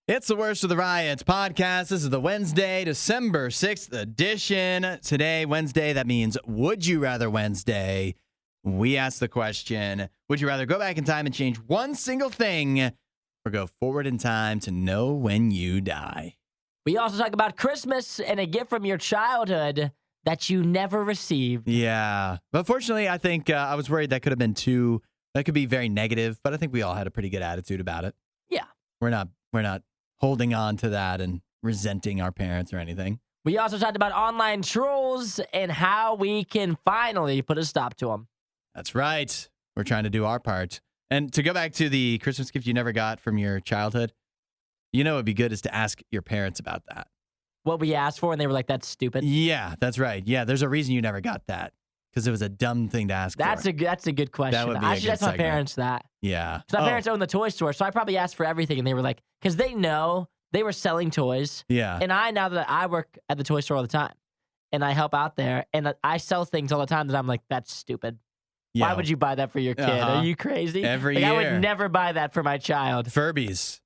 It's the Worst of the RIOT podcast. This is the Wednesday, December 6th edition. Today, Wednesday, that means Would You Rather Wednesday. We ask the question, would you rather go back in time and change one single thing or go forward in time to know when you die? We also talk about Christmas and a gift from your childhood that you never received. Yeah. But fortunately, I think I was worried that could be very negative, but I think we all had a pretty good attitude about it. Yeah. We're not holding on to that and resenting our parents or anything. We also talked about online trolls and how we can finally put a stop to them. That's right. We're trying to do our part. And to go back to the Christmas gift you never got from your childhood, you know what would be good is to ask your parents about that. What we asked for, and they were like, that's stupid. Yeah, that's right. Yeah, there's a reason you never got that because it was a dumb thing to ask That's for. a good question. That would be I a should good ask my segment. parents that. Yeah. So my parents own the toy store, so I probably asked for everything, and they were like, because they know they were selling toys. Yeah. And now that I work at the toy store all the time, and I help out there, and I sell things all the time that I'm like, that's stupid. Yeah. Why would you buy that for your kid? Uh-huh. Are you crazy? Every I year. would never buy that for my child. Furbies.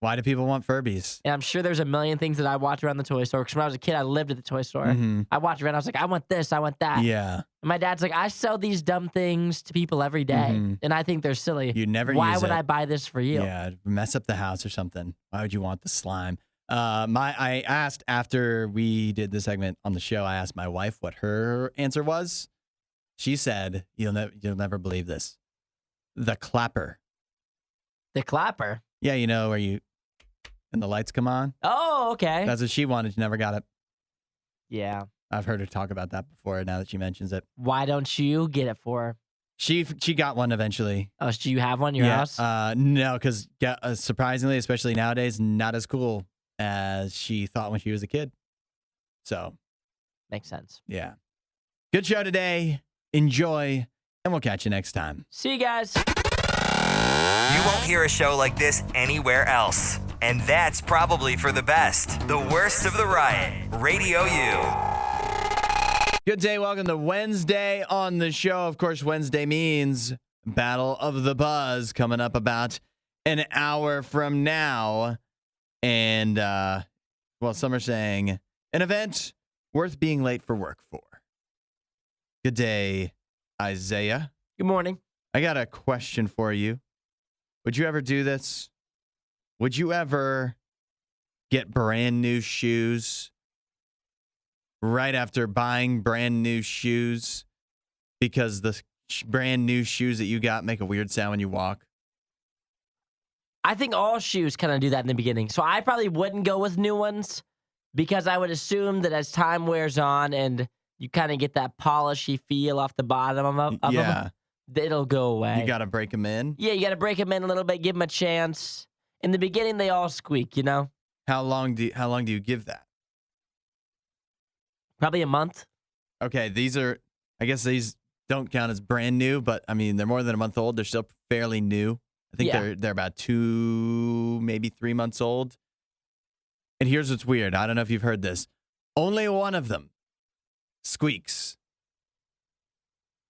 Why do people want Furbies? And I'm sure there's a million things that I watch around the toy store. Because when I was a kid, I lived at the toy store. Mhm. I watched around. I was like, I want this. I want that. Yeah. And my dad's like, I sell these dumb things to people every day. Mhm. And I think they're silly. You never Why use would it. I buy this for you? Yeah, mess up the house or something. Why would you want the slime? I asked after we did the segment on the show, I asked my wife what her answer was. She said, you'll never believe this. The clapper. The clapper. Yeah, you know, where and the lights come on. Oh, okay. That's what she wanted. She never got it. Yeah. I've heard her talk about that before now that she mentions it. Why don't you get it for her? She got one eventually. Oh, do you have one in your house? No, because surprisingly, especially nowadays, not as cool as she thought when she was a kid. So, Makes sense. yeah. Good show today. Enjoy, and we'll catch you next time. See you guys. You won't hear a show like this anywhere else. And that's probably for the best. The Worst of the Riot. Radio U. Good day. Welcome to Wednesday on the show. Of course, Wednesday means Battle of the Buzz coming up about an hour from now. And, some are saying an event worth being late for work for. Good day, Isaiah. Good morning. I got a question for you. Would you ever do this? Would you ever get brand new shoes right after buying brand new shoes because the brand new shoes that you got make a weird sound when you walk? I think all shoes kind of do that in the beginning. So I probably wouldn't go with new ones because I would assume that as time wears on and you kind of get that polishy feel off the bottom of Yeah. them, it'll go away. You got to break them in? Yeah, you got to break them in a little bit, give them a chance. In the beginning, they all squeak, you know? How long do you give that? Probably a month. Okay, I guess these don't count as brand new, but I mean, they're more than a month old. They're still fairly new. I think Yeah. they're about 2, maybe 3 months old. And here's what's weird. I don't know if you've heard this. Only one of them squeaks.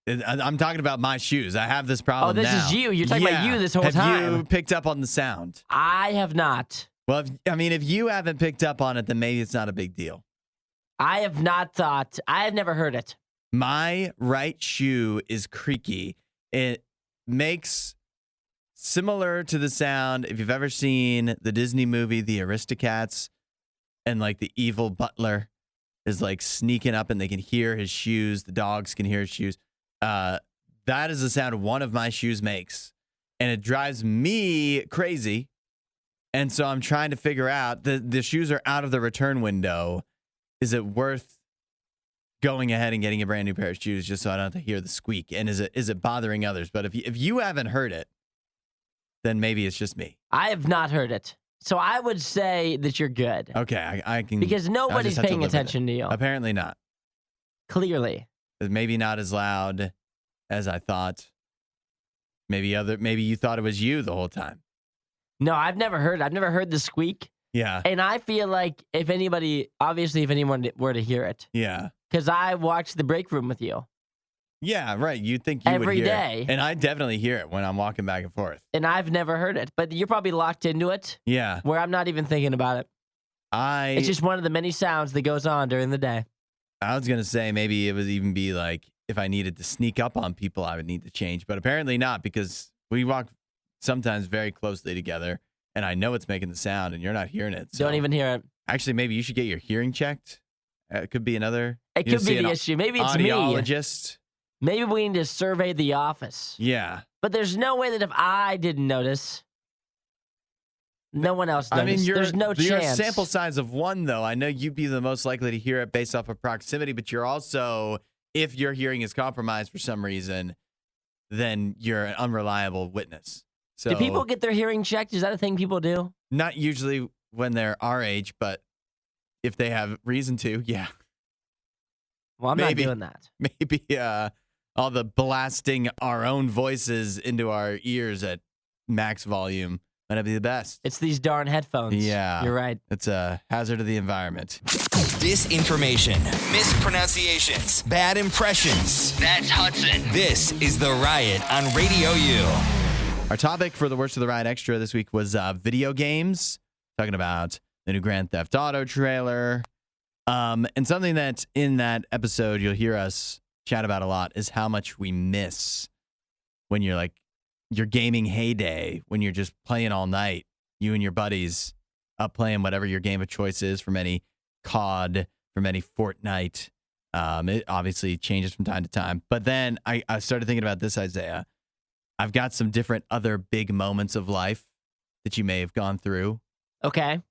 I'm talking about my shoes. I have this problem Oh, this now. is you. You're talking about you this whole Have time. you picked up on the sound? I have not. Well, if you haven't picked up on it, then maybe it's not a big deal. I have not thought. I have never heard it. My right shoe is creaky. It makes similar to the sound if you've ever seen the Disney movie The Aristocats and like the evil butler is like sneaking up and they can hear his shoes. The dogs can hear his shoes. That is the sound one of my shoes makes. And it drives me crazy. And so I'm trying to figure out the shoes are out of the return window. Is it worth going ahead and getting a brand new pair of shoes just so I don't have to hear the squeak? And is it bothering others? But if you haven't heard it, then maybe it's just me. I have not heard it. So I would say that you're good. Okay, I can. Because I'll nobody's just have to paying live with it. attention to you. Apparently not. Clearly. Maybe not as loud as I thought. Maybe you thought it was you the whole time. No, I've never heard it. I've never heard the squeak. Yeah. And I feel like if anyone were to hear it, Yeah. because I watched The Break Room with you. Yeah, right. You'd think you would every hear day. it. And I definitely hear it when I'm walking back and forth. And I've never heard it. But you're probably locked into it Yeah. where I'm not even thinking about it. It's just one of the many sounds that goes on during the day. I was going to say maybe it would even be like if I needed to sneak up on people, I would need to change. But apparently not, because we walk sometimes very closely together and I know it's making the sound and you're not hearing it. So Don't even hear it. actually, maybe you should get your hearing checked. It could be another. It could be the issue. Maybe it's me. Audiologist. Maybe we need to survey the office. Yeah. But there's no way that if I didn't notice, no one else noticed. I mean, there's no your chance. sample size of one, though. I know you'd be the most likely to hear it based off of proximity, but you're also, if your hearing is compromised for some reason, then you're an unreliable witness. So Do people get their hearing checked? Is that a thing people do? not usually when they're our age, but if they have reason to, yeah. Well, I'm Maybe. not doing that. Maybe all the blasting our own voices into our ears at max volume might be the best. It's these darn headphones. Yeah. You're right. It's a hazard to the environment. Disinformation, mispronunciations, bad impressions. That's Hudson. This is The Riot on Radio U. Our topic for the Worst of the Riot Extra this week was video games. Talking about the new Grand Theft Auto trailer. And something that in that episode you'll hear us chat about a lot is how much we miss when you're like your gaming heyday, when you're just playing all night, you and your buddies up playing whatever your game of choice is, from any COD, from any Fortnite. It obviously changes from time to time. But then I started thinking about this, Isaiah. I've got some different other big moments of life that you may have gone through. Okay.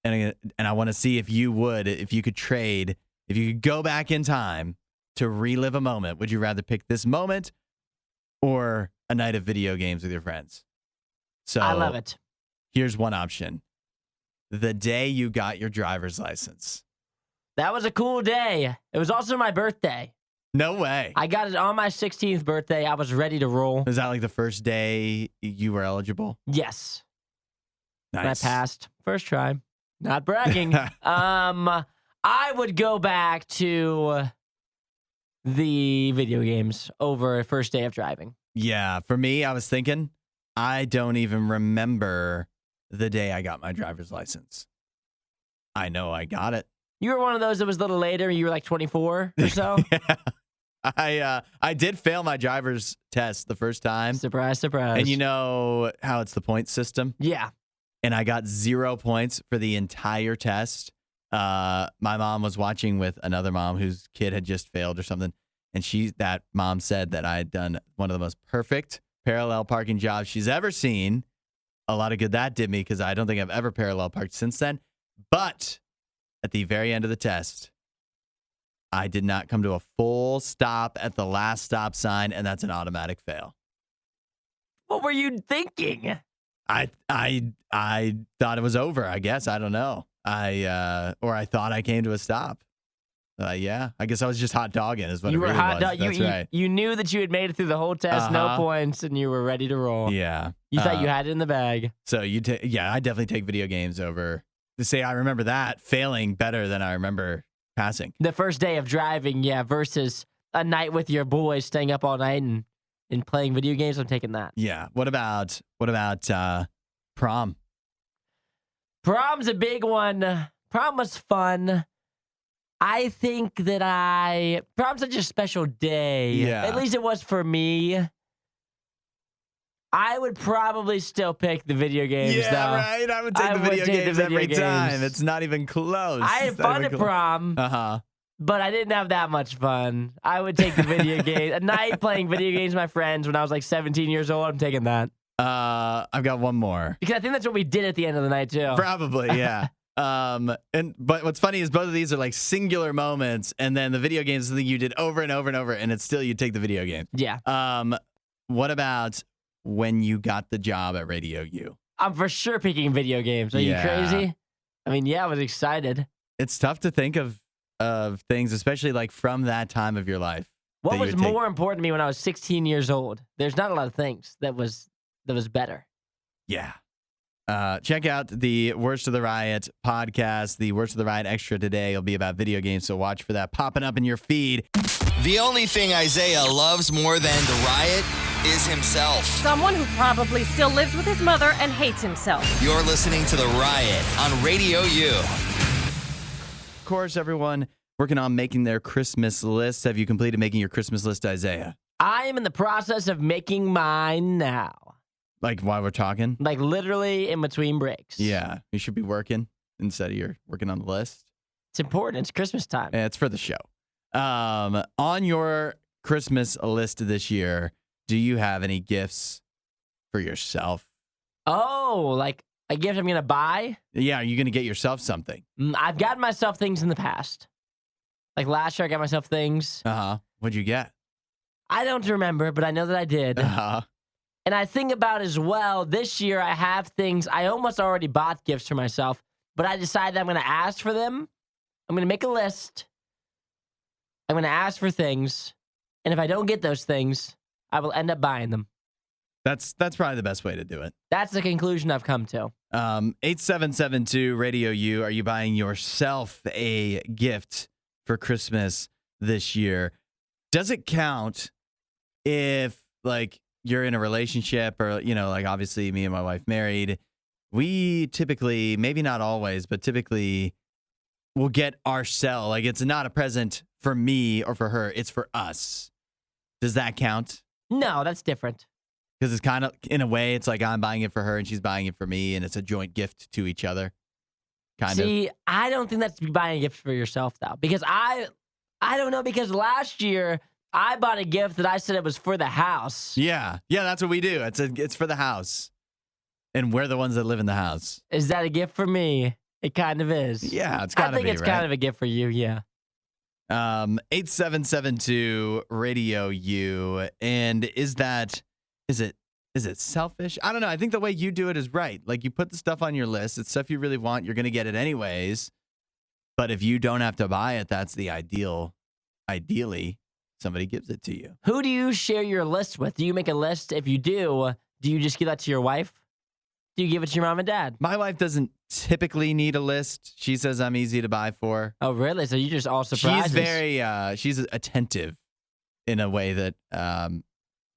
And I want to see if you could trade, if you could go back in time to relive a moment. Would you rather pick this moment or a night of video games with your friends? So I love it. Here's one option. The day you got your driver's license. That was a cool day. It was also my birthday. No way. I got it on my 16th birthday. I was ready to roll. Was that like the first day you were eligible? Yes. Nice. And I passed. First try. Not bragging. I would go back to the video games over first day of driving. Yeah, for me, I was thinking, I don't even remember the day I got my driver's license. I know I got it. You were one of those that was a little later. You were like 24 or so. Yeah. I did fail my driver's test the first time. Surprise, surprise. And you know how it's the point system? Yeah. And I got 0 points for the entire test. My mom was watching with another mom whose kid had just failed or something. And that mom said that I had done one of the most perfect parallel parking jobs she's ever seen. A lot of good that did me, because I don't think I've ever parallel parked since then. But at the very end of the test, I did not come to a full stop at the last stop sign, and that's an automatic fail. What were you thinking? I thought it was over, I guess. I don't know. I thought I came to a stop. Yeah, I guess I was just hot dogging is what You it were really hot was. dog. That's right. You knew that you had made it through the whole test, no points, and you were ready to roll. Yeah. You thought you had it in the bag. So I definitely take video games over. To say I remember that failing better than I remember passing. The first day of driving, yeah, versus a night with your boys staying up all night and playing video games. I'm taking that. Yeah. What about prom? Prom's a big one. Prom was fun. I think that prom's such a special day. Yeah. At least it was for me. I would probably still pick the video games, Yeah, though. right. I would take the video games every time. It's not even close. I had fun at prom, but I didn't have that much fun. I would take the video game. A night playing video games with my friends when I was like 17 years old, I'm taking that. I've got one more. Because I think that's what we did at the end of the night, too. Probably, yeah. But what's funny is both of these are like singular moments, and then the video games is something you did over and over and over, and it's still you take the video game. Yeah. What about when you got the job at RadioU? I'm for sure picking video games. Are you crazy? I mean, yeah, I was excited. It's tough to think of things, especially like from that time of your life. What was more important to me when I was 16 years old? There's not a lot of things that was better. Yeah. Check out the Worst of the Riot podcast. The Worst of the Riot Extra today will be about video games, so watch for that popping up in your feed. The only thing Isaiah loves more than the riot is himself. Someone who probably still lives with his mother and hates himself. You're listening to The Riot on Radio U. Of course, everyone working on making their Christmas lists. Have you completed making your Christmas list, Isaiah? I am in the process of making mine now. Like while we're talking? Like literally in between breaks. Yeah. You should be working instead of you're working on the list. It's important. It's Christmas time. Yeah, it's for the show. On your Christmas list this year, do you have any gifts for yourself? Oh, like a gift I'm going to buy? Yeah, are you going to get yourself something? I've gotten myself things in the past. Like last year, I got myself things. Uh-huh. What'd you get? I don't remember, but I know that I did. Uh-huh. And I think about as well, this year I have things, I almost already bought gifts for myself, but I decided I'm going to ask for them. I'm going to make a list. I'm going to ask for things. And if I don't get those things, I will end up buying them. That's probably the best way to do it. That's the conclusion I've come to. 8772 Radio U. Are you buying yourself a gift for Christmas this year? Does it count if, like, you're in a relationship or, like, obviously me and my wife married? We typically, maybe not always, but typically will get ourselves. Like, it's not a present for me or for her. It's for us. Does that count? No, that's different. Because it's kind of, in a way, it's like I'm buying it for her and she's buying it for me, and it's a joint gift to each other. See, I don't think that's buying a gift for yourself, though. Because I don't know, because last year I bought a gift that I said it was for the house. Yeah, that's what we do. It's for the house. And we're the ones that live in the house. Is that a gift for me? It kind of is. Yeah, it's gotta be, I think it's right? kind of a gift for you, yeah. 8772 Radio U. And is it selfish? I don't know. I think the way you do it is right. Like, you put the stuff on your list. It's stuff you really want. You're going to get it anyways. But if you don't have to buy it, that's the ideal. Ideally, somebody gives it to you. Who do you share your list with? Do you make a list? If you do you just give that to your wife? Do you give it to your mom and dad? My wife doesn't typically need a list. She says I'm easy to buy for. Oh, really? So you just all surprises? She's attentive in a way that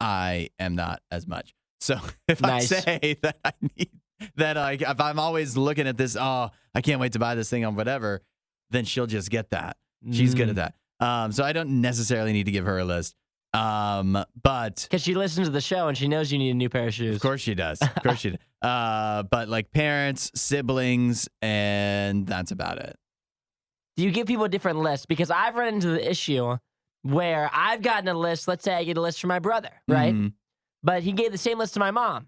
I am not as much. So if Nice. I say that I need that, like, if I'm always looking at this, I can't wait to buy this thing on whatever, then she'll just get that. She's good at that. So I don't necessarily need to give her a list. But because she listens to the show and she knows you need a new pair of shoes. Of course she does. Of course she does. But like parents, siblings, and that's about it. Do you give people a different list? Because I've run into the issue where I've gotten a list. Let's say I get a list for my brother, right? Mm-hmm. But he gave the same list to my mom.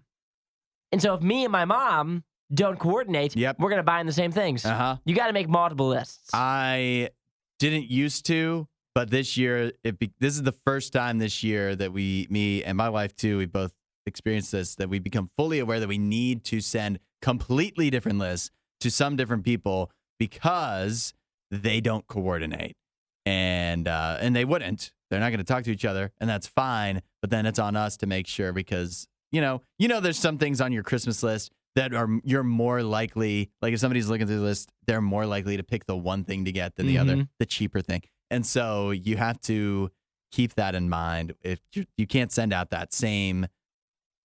And so if me and my mom don't coordinate, we're going to buy in the same things. Uh-huh. You got to make multiple lists. I didn't used to, but this year, this is the first time this year that me and my wife too, we both experienced this, that we become fully aware that we need to send completely different lists to some different people because they don't coordinate. And they wouldn't. They're not going to talk to each other, and that's fine. But then it's on us to make sure because, there's some things on your Christmas list that you're more likely, like if somebody's looking through the list, they're more likely to pick the one thing to get than the other, the cheaper thing. And so you have to keep that in mind. If you can't send out that same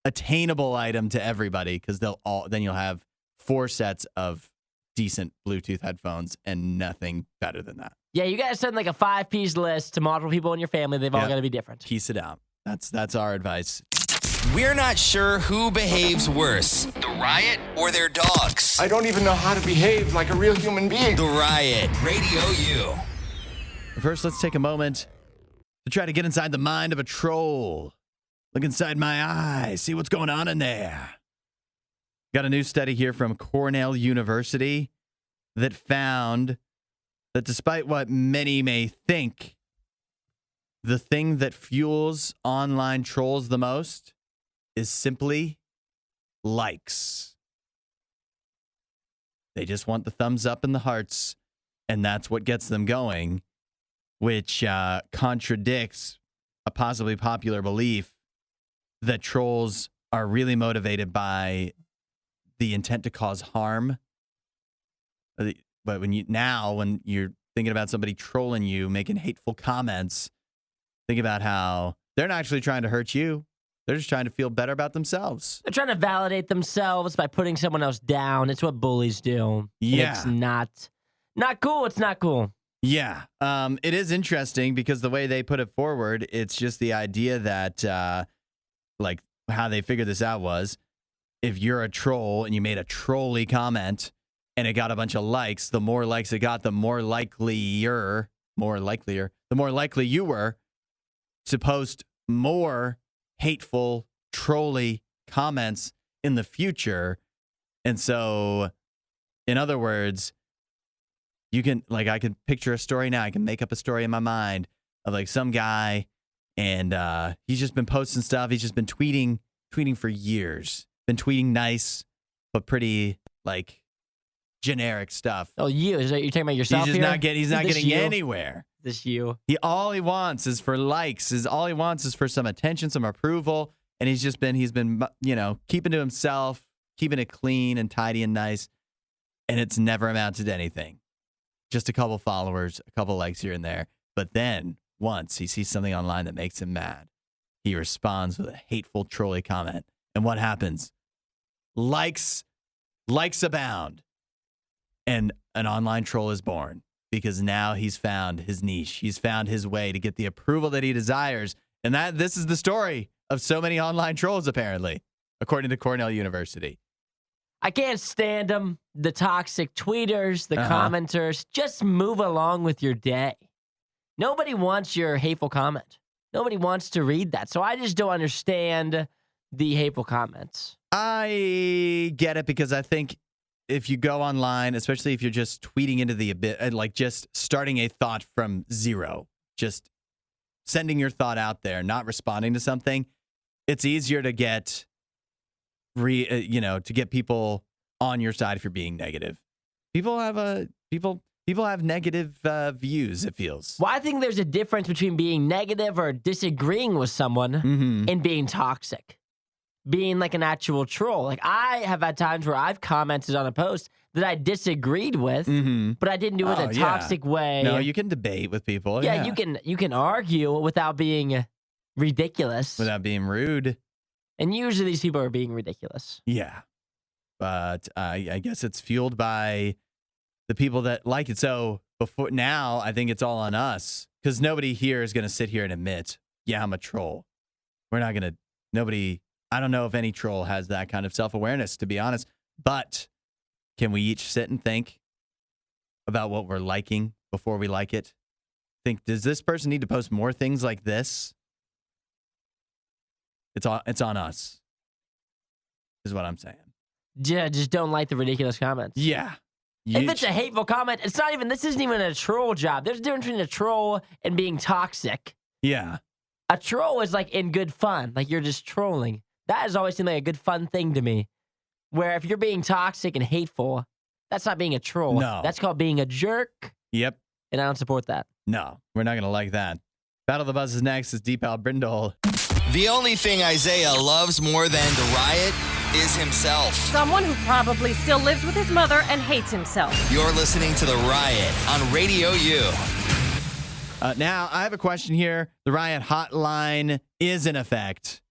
attainable item to everybody because then you'll have 4 sets of decent Bluetooth headphones and nothing better than that. Yeah, you got to send like a 5-piece list to multiple people in your family. They've all got to be different. Piece it out. That's our advice. We're not sure who behaves worse, the Riot or their dogs. I don't even know how to behave like a real human being. The Riot, Radio U. First, let's take a moment to try to get inside the mind of a troll. Look inside my eyes, see what's going on in there. Got a new study here from Cornell University that found that despite what many may think, the thing that fuels online trolls the most is simply likes. They just want the thumbs up and the hearts, and that's what gets them going, which contradicts a possibly popular belief that trolls are really motivated by the intent to cause harm. But when you're thinking about somebody trolling you, making hateful comments, Think about how they're not actually trying to hurt you. They're just trying to feel better about themselves. They're trying to validate themselves by putting someone else down. It's what bullies do. And Yeah. it's not cool. It's not cool. Yeah. It is interesting because the way they put it forward, it's just the idea that, like, how they figured this out was if you're a troll and you made a trolly comment and it got a bunch of likes, the more likes it got, the more likely you were to post more hateful, trolly comments in the future. And so, in other words, you can, like, I can picture a story now. I can make up a story in my mind of like some guy and he's just been posting stuff. He's just been tweeting for years. Been tweeting nice, but pretty like generic stuff. Oh, you? Is that you're talking about yourself? He's just here? not getting. He's not Is this getting you? anywhere. This you? All he wants is for likes. All he wants is for some attention, some approval, and he's been keeping to himself, keeping it clean and tidy and nice, and it's never amounted to anything. Just a couple followers, a couple likes here and there. But then once he sees something online that makes him mad, he responds with a hateful trolley comment. And what happens? Likes abound. And an online troll is born because now he's found his niche. He's found his way to get the approval that he desires. And this is the story of so many online trolls, apparently, according to Cornell University. I can't stand them. The toxic tweeters, the commenters. Just move along with your day. Nobody wants your hateful comment. Nobody wants to read that. So I just don't understand the hateful comments. I get it because I think if you go online, especially if you're just tweeting into the abyss, like just starting a thought from zero, just sending your thought out there, not responding to something, it's easier to get to get people on your side if you're being negative. People have negative views, it feels. Well, I think there's a difference between being negative or disagreeing with someone and being toxic. Being like an actual troll. Like I have had times where I've commented on a post that I disagreed with, but I didn't do it in a toxic way. No, you can debate with people. Yeah, you can argue without being ridiculous. Without being rude. And usually these people are being ridiculous. Yeah. But I guess it's fueled by the people that like it. So now I think it's all on us because nobody here is going to sit here and admit, yeah, I'm a troll. We're not going to, I don't know if any troll has that kind of self-awareness, to be honest. But can we each sit and think about what we're liking before we like it? Think, does this person need to post more things like this? It's on us, is what I'm saying. Yeah, just don't like the ridiculous comments. Yeah. If it's a hateful comment, this isn't even a troll job. There's a difference between a troll and being toxic. Yeah. A troll is like in good fun. Like you're just trolling. That has always seemed like a good fun thing to me. Where if you're being toxic and hateful, that's not being a troll. No. That's called being a jerk. Yep. And I don't support that. No, we're not going to like that. Battle of the Buzz is next. It's Deepal Brindle. The only thing Isaiah loves more than the riot is himself. Someone who probably still lives with his mother and hates himself. You're listening to The Riot on RadioU. Now, I have a question here. The Riot hotline is in effect.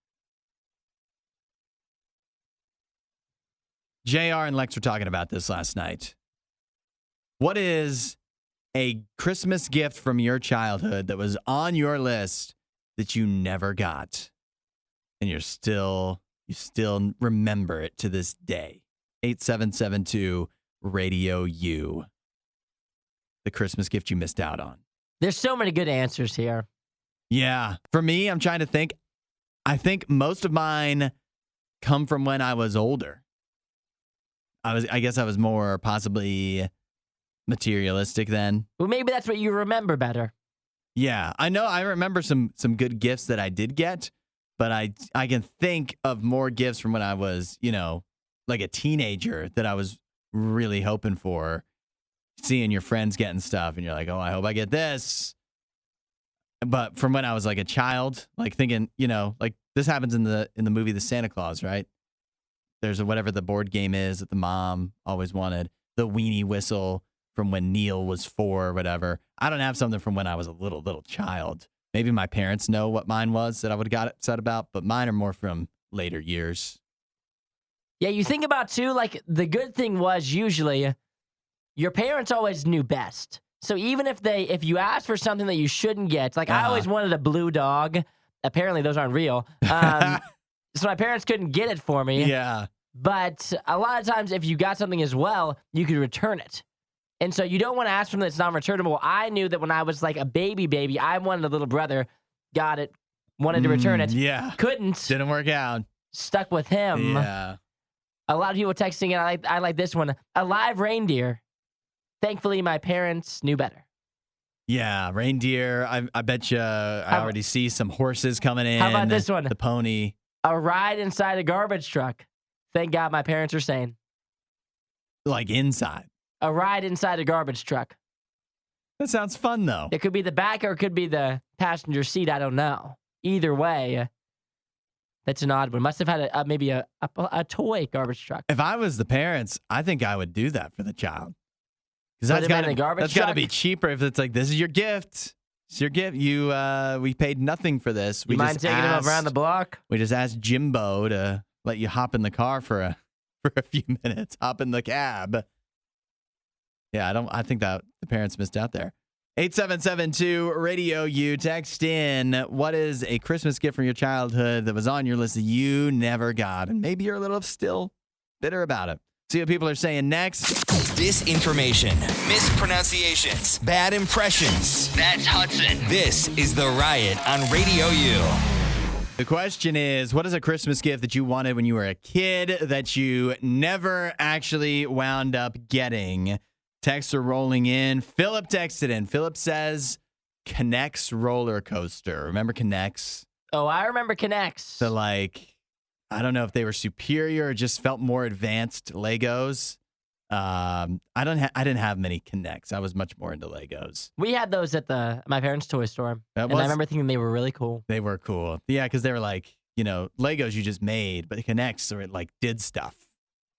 JR and Lex were talking about this last night. What is a Christmas gift from your childhood that was on your list that you never got? And you still remember it to this day. 8772 RadioU. The Christmas gift you missed out on. There's so many good answers here. Yeah. For me, I'm trying to think. I think most of mine come from when I was older. I guess I was more possibly materialistic then. Well, maybe that's what you remember better. Yeah. I know I remember some good gifts that I did get, but I can think of more gifts from when I was, like a teenager that I was really hoping for. Seeing your friends getting stuff and you're like, oh, I hope I get this. But from when I was like a child, like thinking, like this happens in the movie The Santa Claus, right? There's whatever the board game is that the mom always wanted. The weenie whistle from when Neil was 4 or whatever. I don't have something from when I was a little child. Maybe my parents know what mine was that I would have got upset about, but mine are more from later years. Yeah, you think about too, like the good thing was usually your parents always knew best. So even if you asked for something that you shouldn't get, like I always wanted a blue dog. Apparently those aren't real. So my parents couldn't get it for me. Yeah. But a lot of times if you got something as well, you could return it. And so you don't want to ask for something that's non-returnable. I knew that when I was like a baby, I wanted a little brother, got it, wanted to return it. Yeah. Couldn't. Didn't work out. Stuck with him. Yeah. A lot of people texting, and I like this one. A live reindeer. Thankfully, my parents knew better. Yeah, reindeer. I bet you I already see some horses coming in. How about this one? The pony. A ride inside a garbage truck. Thank God my parents are sane. Like inside. A ride inside a garbage truck. That sounds fun, though. It could be the back or it could be the passenger seat. I don't know. Either way, that's an odd one. Must have had maybe a toy garbage truck. If I was the parents, I think I would do that for the child. Because Put him in the garbage that's got to truck? be cheaper if it's like, this is your gift. It's your gift. We paid nothing for this. You mind taking him around the block? We just asked Jimbo to let you hop in the car for a few minutes. Hop in the cab. Yeah, I think that the parents missed out there. 8772 Radio U. Text in, what is a Christmas gift from your childhood that was on your list that you never got? And maybe you're a little still bitter about it. See what people are saying next. Disinformation, mispronunciations, bad impressions. That's Hudson. This is The Riot on Radio U. The question is, what is a Christmas gift that you wanted when you were a kid that you never actually wound up getting? Texts are rolling in. Philip texted in. Philip says, Connects roller coaster. Remember Connects? Oh, I remember Connects. So I don't know if they were superior or just felt more advanced Legos. I didn't have many Connects. I was much more into Legos. We had those at my parents' toy store. I remember thinking they were really cool. They were cool. Yeah, because they were Legos you just made, but the Connects are did stuff.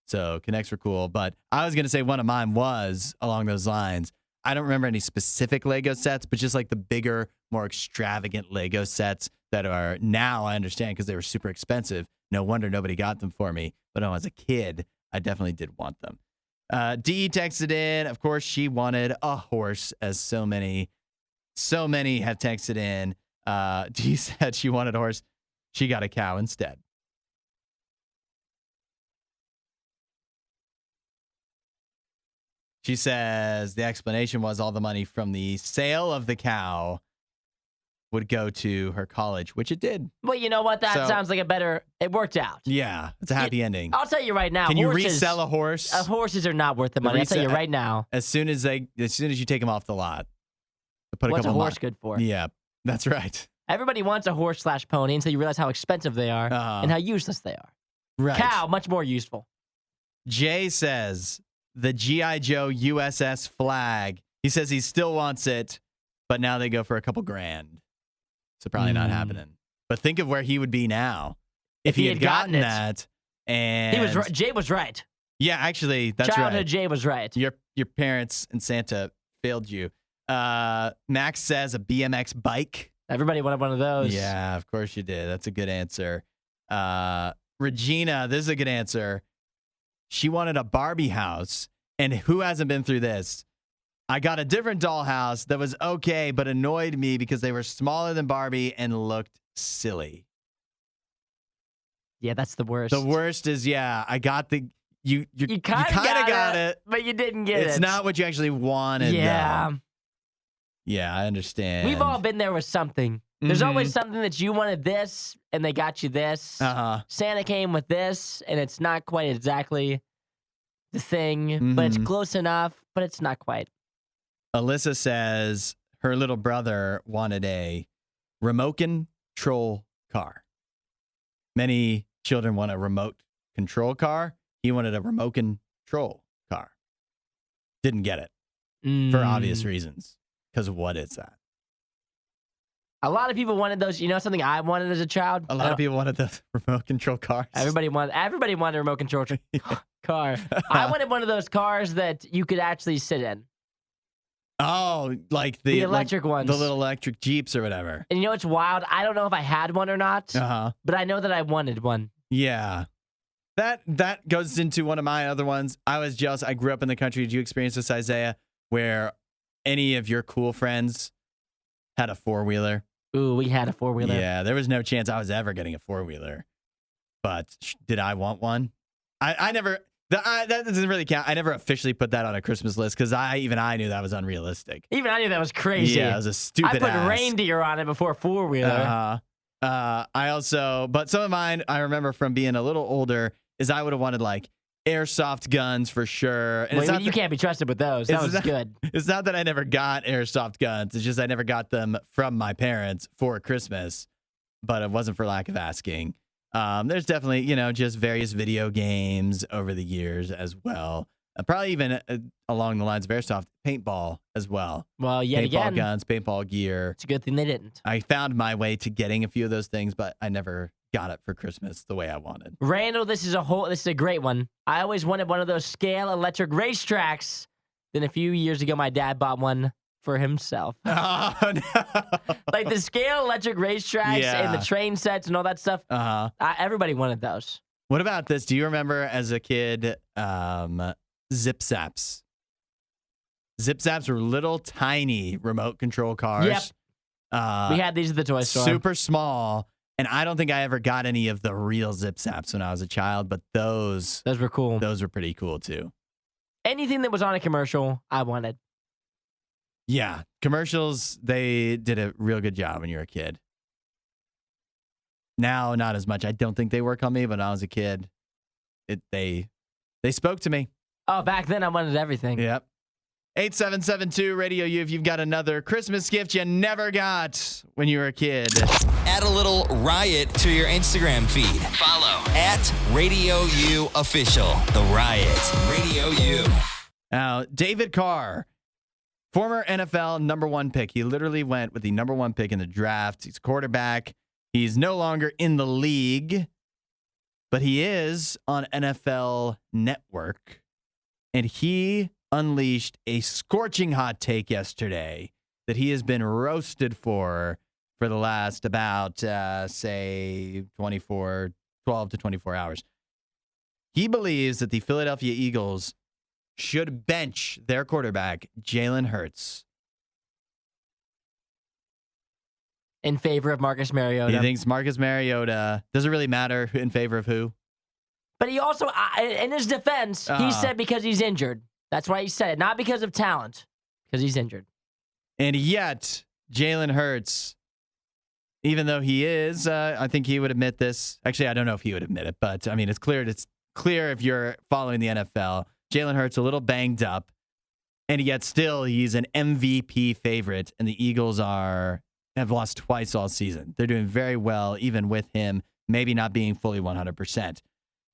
So Connects were cool. But I was going to say one of mine was along those lines. I don't remember any specific Lego sets, but just the bigger, more extravagant Lego sets that are now I understand because they were super expensive. No wonder nobody got them for me. But as a kid, I definitely did want them. Dee texted in. Of course, she wanted a horse, as so many have texted in. Dee said she wanted a horse. She got a cow instead. She says the explanation was all the money from the sale of the cow would go to her college, which it did. Well, you know what? That sounds like it worked out. Yeah, it's a happy ending. I'll tell you right now. Can you resell a horse? Horses are not worth the money. I'll tell you right now. As soon as you take them off the lot. What's a horse good for? Yeah, that's right. Everybody wants a horse/pony until you realize how expensive they are and how useless they are. Right. Cow, much more useful. Jay says the G.I. Joe USS flag. He says he still wants it, but now they go for a couple grand. So probably not happening. But think of where he would be now if he had gotten that. And Jay was right. Yeah, actually, that's Childhood right. Jay was right. Your parents and Santa failed you. Max says a BMX bike. Everybody wanted one of those. Yeah, of course you did. That's a good answer. Regina, this is a good answer. She wanted a Barbie house. And who hasn't been through this? I got a different dollhouse that was okay, but annoyed me because they were smaller than Barbie and looked silly. Yeah, that's the worst. The worst is, I got you kind of got it, but you didn't get it. It's not what you actually wanted. Yeah. Though. Yeah, I understand. We've all been there with something. There's always something that you wanted this, and they got you this. Santa came with this, and it's not quite exactly the thing, but it's close enough, but it's not quite. Alyssa says her little brother wanted a remote control car. Many children want a remote control car. He wanted a remote control car. Didn't get it for obvious reasons. Because what is that? A lot of people wanted those. You know something I wanted as a child? A lot of people wanted the remote control cars. Everybody wanted a remote control car. I wanted one of those cars that you could actually sit in. Oh, like The electric ones. the little electric Jeeps or whatever. And you know what's wild? I don't know if I had one or not, but I know that I wanted one. Yeah. That goes into one of my other ones. I was jealous. I grew up in the country. Did you experience this, Isaiah, where any of your cool friends had a four-wheeler? Ooh, we had a four-wheeler. Yeah, there was no chance I was ever getting a four-wheeler. But did I want one? I never... that doesn't really count. I never officially put that on a Christmas list because I knew that was unrealistic. Even I knew that was crazy. Yeah, it was a stupid I put ass. reindeer on it before four-wheeler. But some of mine I remember from being a little older is I would have wanted like airsoft guns for sure. And Well, you can't be trusted with those. That was good. It's not that I never got airsoft guns. It's just I never got them from my parents for Christmas, but it wasn't for lack of asking. There's definitely, just various video games over the years as well. Probably even along the lines of airsoft, paintball as well. Well, yet paintball again, guns, paintball gear. it's a good thing they didn't. I found my way to getting a few of those things, but I never got it for Christmas the way I wanted. Randall, this is a great one. I always wanted one of those scale electric racetracks. Then a few years ago, my dad bought one for himself. Oh, no. Like the scale electric racetracks and the train sets and all that stuff. Everybody wanted those. What about this? Do you remember as a kid, Zip Zaps? Zip Zaps were little tiny remote control cars. Yep. We had these at the toy store. Super small. And I don't think I ever got any of the real Zip Zaps when I was a child, but those were cool. Those were pretty cool too. Anything that was on a commercial, I wanted. Yeah. Commercials, they did a real good job when you were a kid. Now, not as much. I don't think they work on me, but when I was a kid, they spoke to me. Oh, back then I wanted everything. Yep. 8772 RadioU if you've got another Christmas gift you never got when you were a kid. Add a little riot to your Instagram feed. Follow @RadioU Official. The Riot. Radio U. Now, David Carr, former NFL number one pick. He literally went with the number one pick in the draft. He's a quarterback. He's no longer in the league, but he is on NFL Network. And he unleashed a scorching hot take yesterday that he has been roasted for the last about, 12 to 24 hours. He believes that the Philadelphia Eagles should bench their quarterback, Jalen Hurts. In favor of Marcus Mariota. He thinks Marcus Mariota doesn't really matter in favor of who. But he also, in his defense, he said because he's injured. That's why he said it. Not because of talent, because he's injured. And yet, Jalen Hurts, even though he is, I think he would admit this. Actually, I don't know if he would admit it, but I mean, it's clear if you're following the NFL. Jalen Hurts a little banged up, and yet still he's an MVP favorite, and the Eagles have lost twice all season. They're doing very well, even with him maybe not being fully 100%.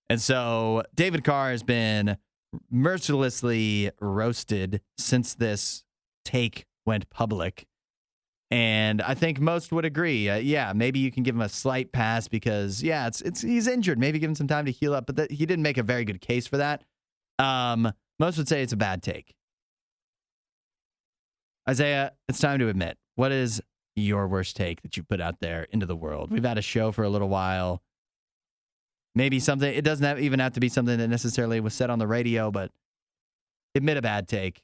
And so David Carr has been mercilessly roasted since this take went public. And I think most would agree. Maybe you can give him a slight pass because, he's injured. Maybe give him some time to heal up. But he didn't make a very good case for that. Most would say it's a bad take. Isaiah, it's time to admit. What is your worst take that you put out there into the world? We've had a show for a little while. Maybe something, it doesn't even have to be something that necessarily was said on the radio, but admit a bad take.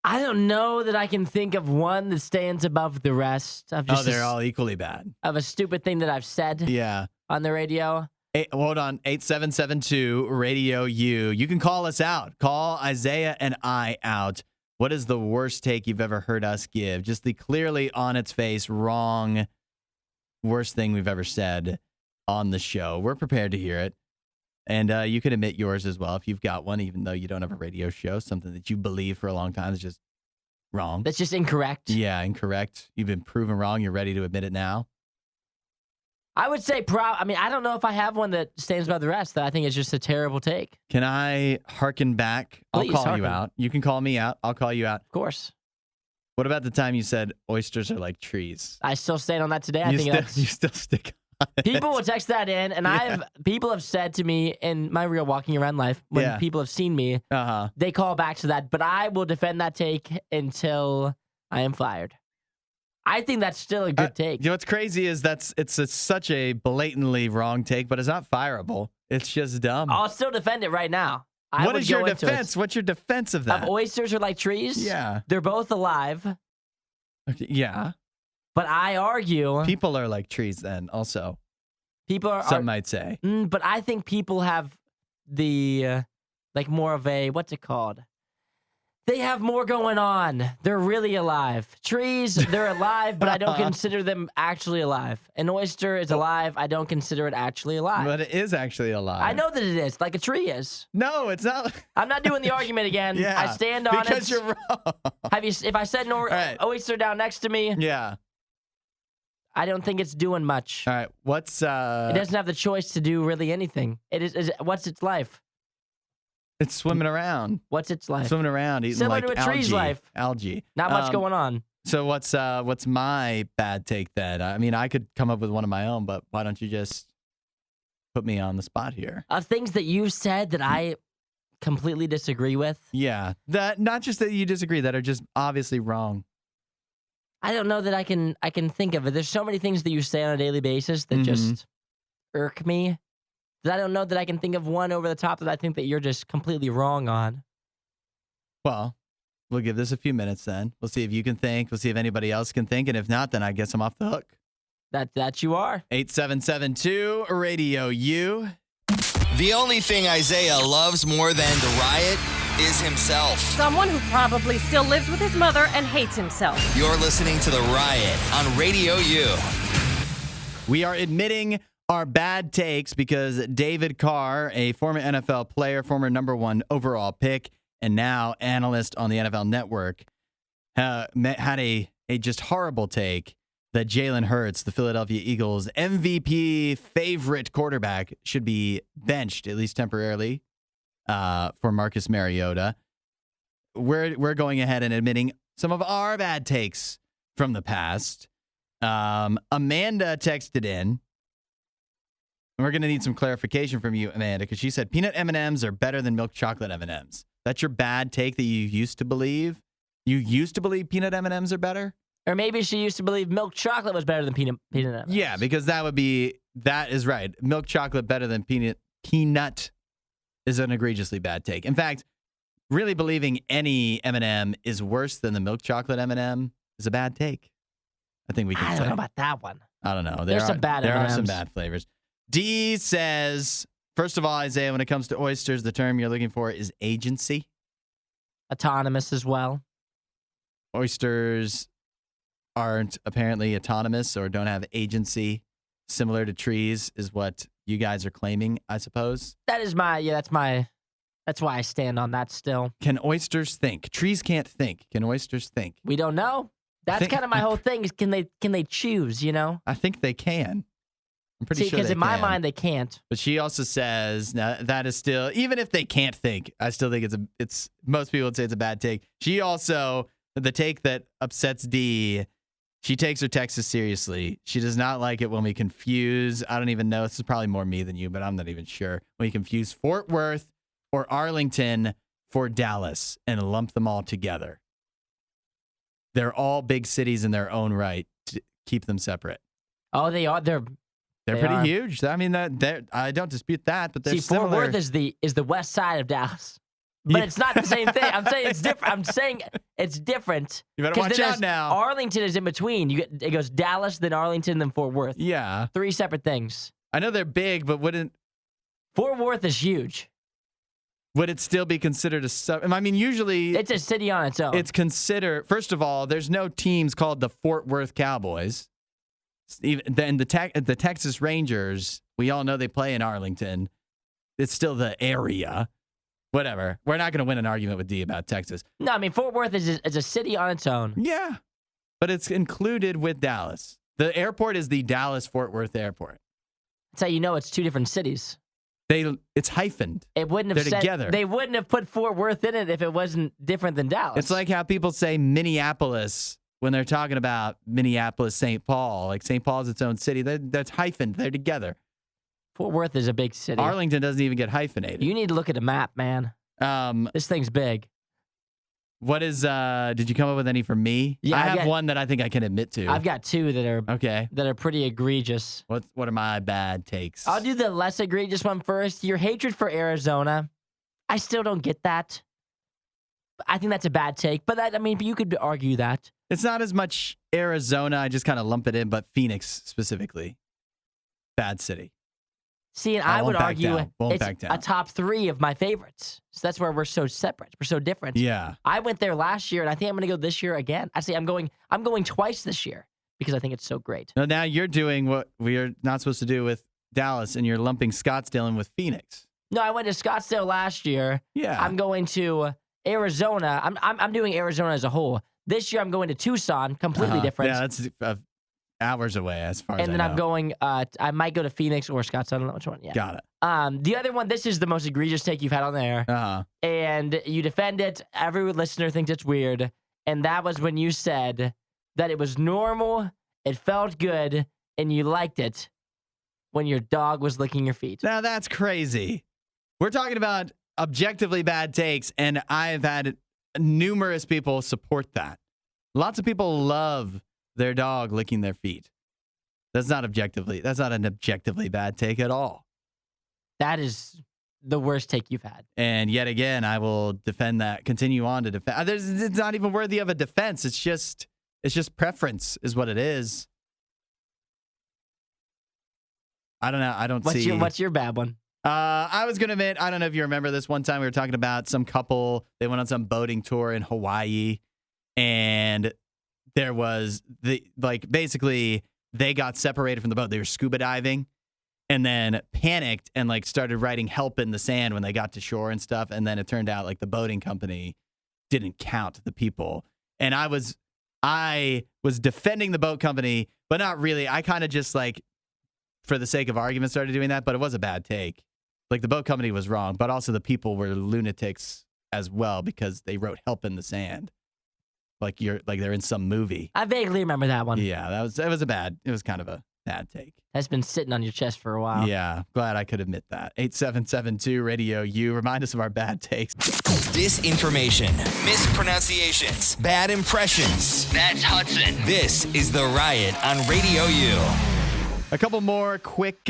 I don't know that I can think of one that stands above the rest. They're all equally bad. Of a stupid thing that I've said on the radio. Hold on, 8772 Radio U. You can call us out. Call Isaiah and I out. What is the worst take you've ever heard us give? Just the clearly on its face wrong, worst thing we've ever said on the show. We're prepared to hear it. And you can admit yours as well if you've got one, even though you don't have a radio show, something that you believe for a long time is just wrong. That's just incorrect. Yeah, incorrect. You've been proven wrong. You're ready to admit it now. I would say, I don't know if I have one that stands above the rest that I think is just a terrible take. Can I hearken back? Please, I'll call you out. You can call me out. I'll call you out. Of course. What about the time you said oysters are like trees? I still stand on that today. You still stick People will text that in, and people have said to me in my real walking around life, when people have seen me, they call back to that, but I will defend that take until I am fired. I think that's still a good take. You know what's crazy is it's such a blatantly wrong take, but it's not fireable. It's just dumb. I'll still defend it right now. What is your defense? What's your defense of that? Oysters are like trees. Yeah. They're both alive. Okay, yeah. But I argue... People are like trees then, also. People are... Some might say. But I think people have the... like more of a... What's it called? They have more going on. They're really alive. Trees, they're alive, but I don't consider them actually alive. An oyster is alive. I don't consider it actually alive. But it is actually alive. I know that it is, like a tree is. No, it's not. I'm not doing the argument again. Yeah, I stand on it. because you're wrong. If I set an oyster down next to me, yeah, I don't think it's doing much. All right, what's... It doesn't have the choice to do really anything. What's its life? It's swimming around. What's its life? Swimming around, eating Similar like to a tree's life. Algae. Not much going on. So what's my bad take then? I mean, I could come up with one of my own, but why don't you just put me on the spot here? Of things that you said that I completely disagree with. Yeah, that not just that you disagree, that are just obviously wrong. I don't know that I can think of it. There's so many things that you say on a daily basis that just irk me. I don't know that I can think of one over the top that I think that you're just completely wrong on. Well, we'll give this a few minutes then. We'll see if you can think. We'll see if anybody else can think. And if not, then I guess I'm off the hook. That you are. 8772 Radio U. The only thing Isaiah loves more than the riot is himself. Someone who probably still lives with his mother and hates himself. You're listening to The Riot on Radio U. We are admitting our bad takes because David Carr, a former NFL player, former number 1 overall pick, and now analyst on the NFL Network, had a just horrible take that Jalen Hurts, the Philadelphia Eagles MVP favorite quarterback, should be benched, at least temporarily, for Marcus Mariota. We're going ahead and admitting some of our bad takes from the past. Amanda texted in. And we're going to need some clarification from you, Amanda, because she said peanut M&Ms are better than milk chocolate M&Ms. That's your bad take that you used to believe? You used to believe peanut M&Ms are better? Or maybe she used to believe milk chocolate was better than peanut M&Ms. Yeah, because that is right. Milk chocolate better than peanut is an egregiously bad take. In fact, really believing any M&M is worse than the milk chocolate M&M is a bad take. I think we can say. I don't know about that one. I don't know. There's some bad There M&Ms. are some bad flavors. D says, first of all, Isaiah, when it comes to oysters, the term you're looking for is agency. Autonomous as well. Oysters aren't apparently autonomous or don't have agency, similar to trees, is what you guys are claiming, I suppose. That's why I stand on that still. Can oysters think? Trees can't think. Can oysters think? We don't know. That's kind of my whole thing is can they choose, you know? I think they can. I'm pretty sure they can. Because in my mind, they can't. But she also says, now that is still, even if they can't think, I still think it's most people would say it's a bad take. She also, the take that upsets D, she takes her Texas seriously. She does not like it when we confuse, I don't even know, this is probably more me than you, but I'm not even sure. When we confuse Fort Worth or Arlington for Dallas and lump them all together. They're all big cities in their own right. To keep them separate. Oh, they are. They're pretty huge. I mean, I don't dispute that, but they're similar. Fort Worth is the west side of Dallas, but it's not the same thing. I'm saying it's different. I'm saying it's different. You better watch out now. Arlington is in between. It goes Dallas, then Arlington, then Fort Worth. Yeah, 3 separate things. I know they're big, but Fort Worth is huge. Would it still be considered I mean, usually it's a city on its own. It's considered. First of all, there's no teams called the Fort Worth Cowboys. Then the Texas Rangers, we all know they play in Arlington. It's still the area. Whatever. We're not going to win an argument with D about Texas. No, I mean, Fort Worth is a city on its own. Yeah. But it's included with Dallas. The airport is the Dallas-Fort Worth Airport. That's how you know it's 2 different cities. It's hyphened. It wouldn't have They're together. They wouldn't have put Fort Worth in it if it wasn't different than Dallas. It's like how people say Minneapolis when they're talking about Minneapolis, St. Paul. Like St. Paul is its own city. That's hyphened. They're together. Fort Worth is a big city. Arlington doesn't even get hyphenated. You need to look at a map, man. This thing's big. What is, did you come up with any for me? Yeah, I I've have got- one that I think I can admit to. I've got two Okay. that are pretty egregious. What are my bad takes? I'll do the less egregious one first. Your hatred for Arizona. I still don't get that. I think that's a bad take, but you could argue that. It's not as much Arizona. I just kind of lump it in, but Phoenix specifically. Bad city. See, and I I would won't back argue down. Won't it's back down. a top 3 of my favorites. So that's where we're so separate. We're so different. Yeah. I went there last year, and I think I'm going to go this year again. I say I'm going twice this year because I think it's so great. No, now you're doing what we are not supposed to do with Dallas, and you're lumping Scottsdale in with Phoenix. No, I went to Scottsdale last year. Yeah. I'm going to Arizona. I'm doing Arizona as a whole. This year I'm going to Tucson, completely different. Yeah, that's hours away as far as And then I know. I'm going. I might go to Phoenix or Scottsdale. I don't know which one. Yeah. Got it. The other one. This is the most egregious take you've had on there, and you defend it. Every listener thinks it's weird, and that was when you said that it was normal, it felt good, and you liked it when your dog was licking your feet. Now that's crazy. We're talking about objectively bad takes, and I've had numerous people support that. Lots of people love their dog licking their feet. That's not an objectively bad take at all. That is the worst take you've had. And yet again, I will defend that, continue on to defend. It's not even worthy of a defense. It's just preference is what it is. I don't know. I don't see. What's your bad one? I was going to admit, I don't know if you remember this one time we were talking about some couple, they went on some boating tour in Hawaii, and there was basically they got separated from the boat. They were scuba diving and then panicked and started writing help in the sand when they got to shore and stuff. And then it turned out the boating company didn't count the people. And I was defending the boat company, but not really. I kind of just for the sake of argument started doing that, but it was a bad take. The boat company was wrong, but also the people were lunatics as well because they wrote help in the sand. They're in some movie. I vaguely remember that one. Yeah, it was kind of a bad take. That's been sitting on your chest for a while. Yeah, glad I could admit that. 8772 Radio U. Remind us of our bad takes. Disinformation, mispronunciations, bad impressions. That's Hudson. This is The Riot on Radio U. A couple more quick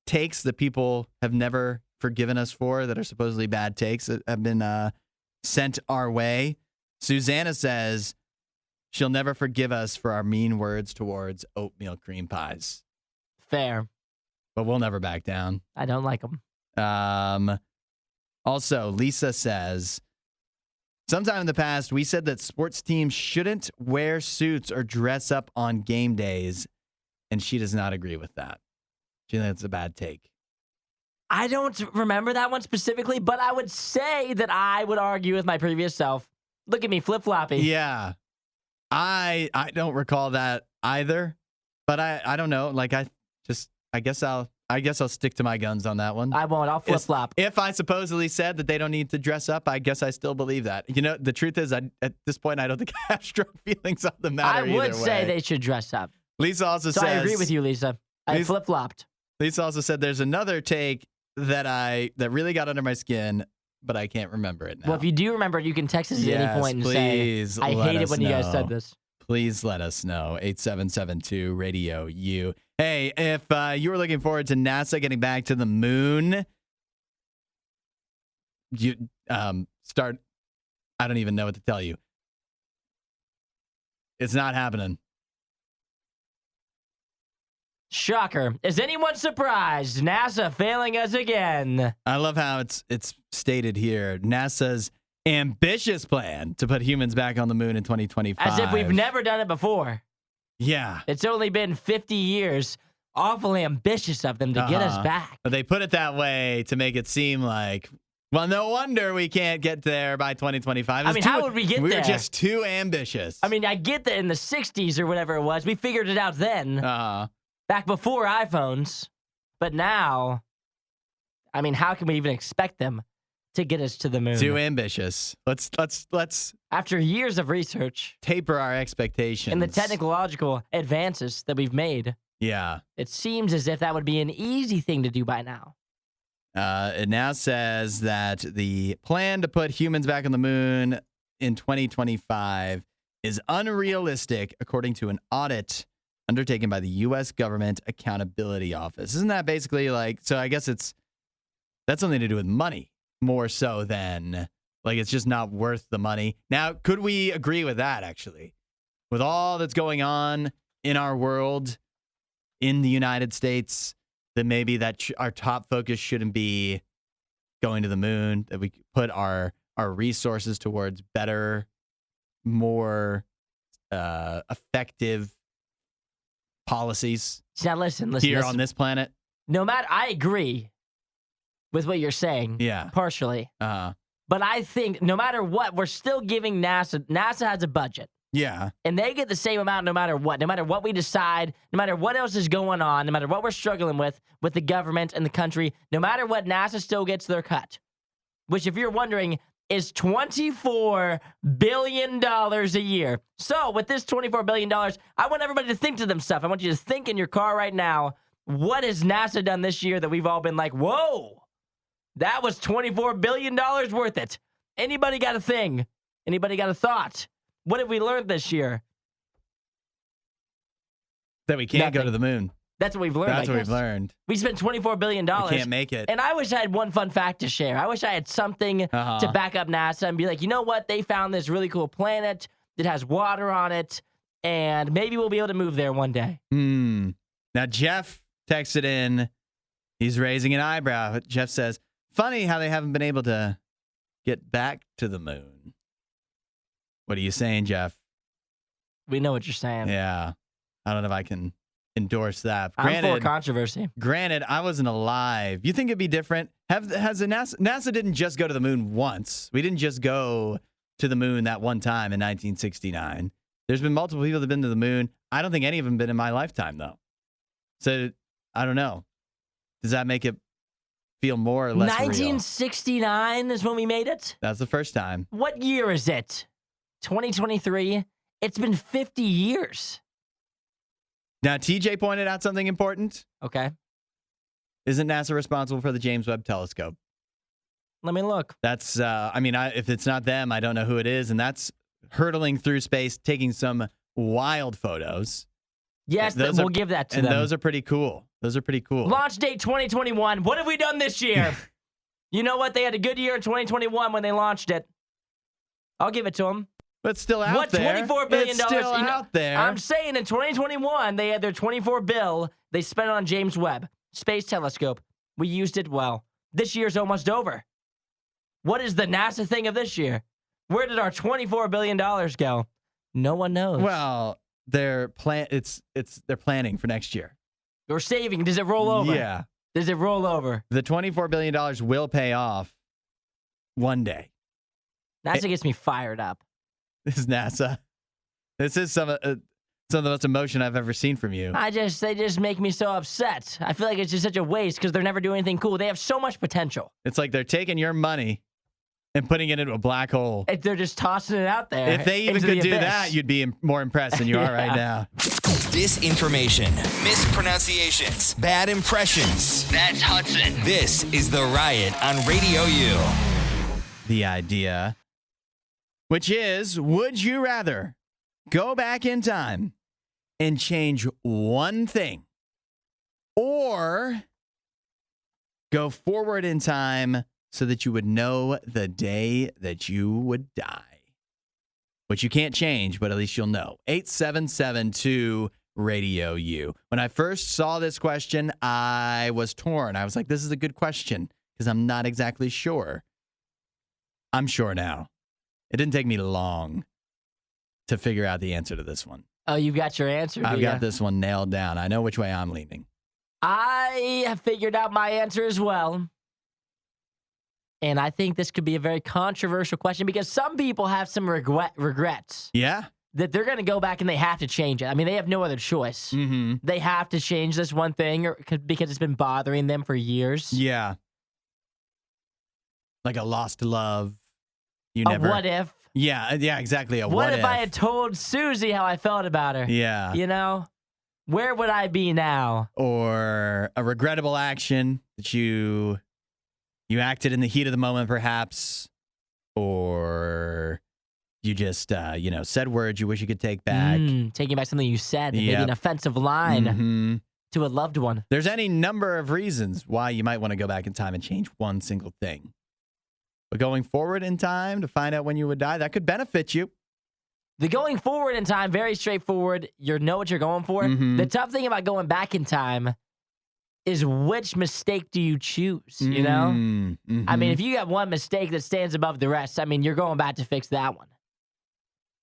takes that people have never forgiven us for that are supposedly bad takes that have been sent our way. Susanna says she'll never forgive us for our mean words towards oatmeal cream pies. Fair. But we'll never back down. I don't like them. Also, Lisa says, sometime in the past, we said that sports teams shouldn't wear suits or dress up on game days, and she does not agree with that. She thinks it's a bad take. I don't remember that one specifically, but I would say that I would argue with my previous self. Look at me, flip-floppy. Yeah. I don't recall that either, but I don't know. I guess I'll stick to my guns on that one. I won't. I'll flip-flop. If I supposedly said that they don't need to dress up, I guess I still believe that. The truth is, at this point, I don't think I have strong feelings on the matter. I would either say way. they should dress up. Lisa also So says. I agree with you, Lisa. I flip-flopped. Lisa also said there's another take that really got under my skin, but I can't remember it now. Well, if you do remember it, you can text us at any point and please say, I let hate it us when you guys know. said this. Please let us know. 8772 Radio U. Hey, if you were looking forward to NASA getting back to the moon, you start. I don't even know what to tell you. It's not happening. Shocker. Is anyone surprised? NASA failing us again. I love how it's stated here. NASA's ambitious plan to put humans back on the moon in 2025. As if we've never done it before. Yeah. It's only been 50 years. Awfully ambitious of them to get us back. But they put it that way to make it seem like, well, no wonder we can't get there by 2025. How would we get there? We're just too ambitious. I get that in the 60s or whatever it was. We figured it out then. Back before iPhones. But now, how can we even expect them to get us to the moon. Too ambitious. Let's After years of research taper our expectations. and the technological advances that we've made, Yeah. it seems as if that would be an easy thing to do by now. It now says that the plan to put humans back on the moon in 2025 is unrealistic, according to an audit undertaken by the U.S. Government Accountability Office. Isn't that basically like, so I guess that's something to do with money more so than, like, it's just not worth the money. Now, could we agree with that, actually? With all that's going on in our world, in the United States, that maybe our top focus shouldn't be going to the moon, that we put our resources towards better, more effective policies Now, listen. here on this planet. I agree with what you're saying. Yeah. Partially. But I think no matter what, we're still giving NASA has a budget. Yeah. And they get the same amount no matter what we decide, no matter what else is going on, no matter what we're struggling with the government and the country, no matter what, NASA still gets their cut. Which, if you're wondering, is $24 billion a year. So with this $24 billion, I want everybody to think to themselves. I want you to think in your car right now, what has NASA done this year that we've all been like, whoa, that was $24 billion worth it. Anybody got a thing? Anybody got a thought? What have we learned this year? That we can't go Nothing. to the moon. That's what we've learned. That's I what guess. we've learned. We spent $24 billion. We can't make it. And I wish I had one fun fact to share. I wish I had something to back up NASA and be like, you know what? They found this really cool planet that has water on it, and maybe we'll be able to move there one day. Now, Jeff texted in. He's raising an eyebrow. Jeff says, funny how they haven't been able to get back to the moon. What are you saying, Jeff? We know what you're saying. Yeah. I don't know if I can endorse that. I'm for controversy. Granted, I wasn't alive. You think it'd be different? NASA didn't just go to the moon once. We didn't just go to the moon that one time in 1969. There's been multiple people that have been to the moon. I don't think any of them been in my lifetime, though. So, I don't know. Does that make it feel more or less 1969 is when we made it? That's the first time. What year is it? 2023? It's been 50 years. Now, TJ pointed out something important. Okay. Isn't NASA responsible for the James Webb Telescope? Let me look. That's, if it's not them, I don't know who it is. And that's hurtling through space, taking some wild photos. Yes, we'll give that to them. And those are pretty cool. Launch date 2021. What have we done this year? You know what? They had a good year in 2021 when they launched it. I'll give it to them. But it's still out there. $24 billion? It's still out there. I'm saying in 2021, they had their $24 bill. They spent it on James Webb Space Telescope. We used it well. This year's almost over. What is the NASA thing of this year? Where did our $24 billion go? No one knows. Well, they're planning for next year. We're saving. Does it roll over? Yeah. Does it roll over? The $24 billion will pay off one day. NASA gets me fired up. This is NASA. This is some of the most emotion I've ever seen from you. They just make me so upset. I feel like it's just such a waste because they're never doing anything cool. They have so much potential. It's like they're taking your money and putting it into a black hole. They're just tossing it out there. If they even could do that, you'd be more impressed than you are right now. Disinformation, mispronunciations, bad impressions. That's Hudson. This is The Riot on Radio U. The idea, which is, would you rather go back in time and change one thing, or go forward in time so that you would know the day that you would die? Which you can't change, but at least you'll know. 877-2 Radio U. When I first saw this question, I was torn. I was like, this is a good question because I'm not exactly sure. I'm sure now. It didn't take me long to figure out the answer to this one. Oh, you've got your answer, I've got this one nailed down. I know which way I'm leaning. I have figured out my answer as well. And I think this could be a very controversial question because some people have some regrets. Yeah? That they're going to go back and they have to change it. I mean, they have no other choice. Mm-hmm. They have to change this one thing because it's been bothering them for years. Yeah. Like a lost love. You A never. what if? Yeah, exactly. A What what if I had told Susie how I felt about her? Yeah. You know? Where would I be now? Or a regrettable action that you acted in the heat of the moment, perhaps, or you just said words you wish you could take back. Taking back something you said, maybe Yep. an offensive line Mhm. to a loved one. There's any number of reasons why you might want to go back in time and change one single thing. But going forward in time to find out when you would die, that could benefit you. The going forward in time, very straightforward. You know what you're going for. Mhm. The tough thing about going back in time is which mistake do you choose, you know? Mhm. I mean, if you got one mistake that stands above the rest, I mean, you're going back to fix that one.